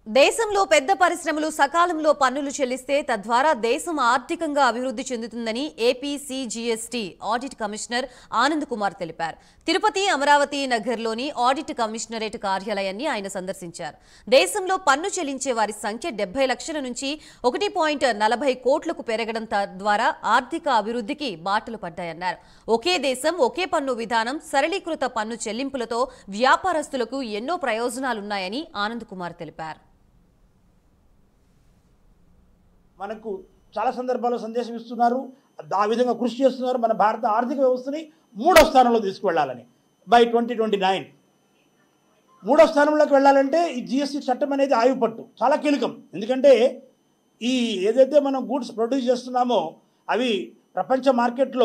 దేశంలో పెద్ద పరిశ్రమలు సకాలంలో పన్నులు చెల్లిస్తే తద్వారా దేశం ఆర్థికంగా అభివృద్ధి చెందుతుందని AP CGST audit commissioner Anand Kumar తెలిపారు. తిరుపతి, అమరావతి నగర్లోని ఆడిట్ కమిషనరేట్ కార్యాలయాన్ని ఆయన సందర్శించారు. దేశంలో పన్ను చెల్లించే వారి సంఖ్య 70 లక్షల నుంచి 1.40 కోట్లకు పెరగడం ద్వారా ఆర్థిక అభివృద్ధికి బాటలు పడ్డాయన్నారు. ఒకే దేశం ఒకే పన్ను విధానం, సరళీకృత పన్ను చెల్లింపులతో వ్యాపారస్తులకు ఎన్నో ప్రయోజనాలున్నాయని ఆనంద్ కుమార్ తెలిపారు. మనకు చాలా సందర్భాల్లో సందేశం ఇస్తున్నారు, ఆ విధంగా కృషి చేస్తున్నారు. మన భారత ఆర్థిక వ్యవస్థని 3వ స్థానంలో తీసుకువెళ్ళాలని బై 2029. 3వ స్థానంలోకి వెళ్ళాలంటే ఈ జిఎస్టీ చట్టం అనేది ఆయుపట్టు చాలా కీలకం. ఎందుకంటే ఈ ఏదైతే మనం గూడ్స్ ప్రొడ్యూస్ చేస్తున్నామో అవి ప్రపంచ మార్కెట్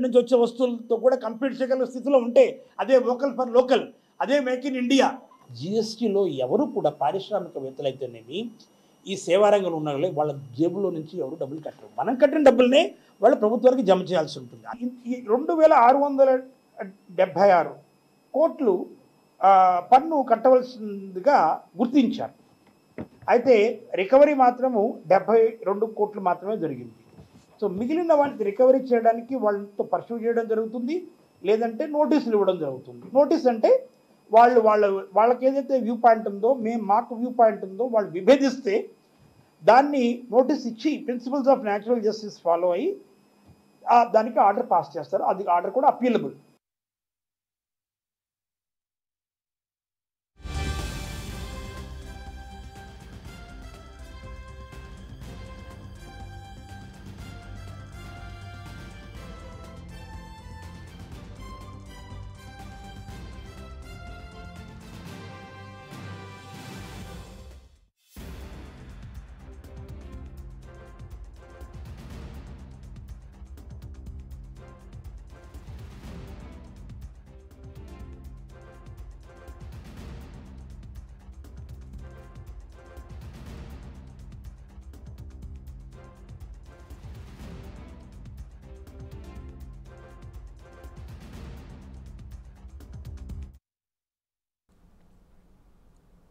నుంచి వచ్చే వస్తువులతో కూడా కంపీట్ చేయగల స్థితిలో ఉంటే అదే వోకల్ ఫర్ లోకల్, అదే మేక్ ఇన్ ఇండియా. జిఎస్టీలో ఎవరు కూడా పారిశ్రామికవేత్తలైతేనేమి ఈ సేవారంగంలో ఉన్న వాళ్ళ జేబులో నుంచి ఎవరు డబ్బులు కట్టరు. మనం కట్టిన డబ్బులనే వాళ్ళ ప్రభుత్వానికి జమ చేయాల్సి ఉంటుంది. ఈ 2676 కోట్లు పన్ను కట్టవలసిందిగా గుర్తించారు. అయితే రికవరీ మాత్రము 72 కోట్లు మాత్రమే జరిగింది. సో మిగిలిన వాటికి రికవరీ చేయడానికి వాళ్ళతో పర్సూ చేయడం జరుగుతుంది, లేదంటే నోటీసులు ఇవ్వడం జరుగుతుంది. నోటీస్ అంటే వాళ్ళకి ఏదైతే వ్యూ పాయింట్ ఉందో, మాకు వ్యూ పాయింట్ ఉందో వాళ్ళు విభేదిస్తే దాన్ని నోటీస్ ఇచ్చి principles of natural justice follow అయ్యి దానికి ఆర్డర్ పాస్ చేస్తారు. అది ఆర్డర్ కూడా అపీలబుల్.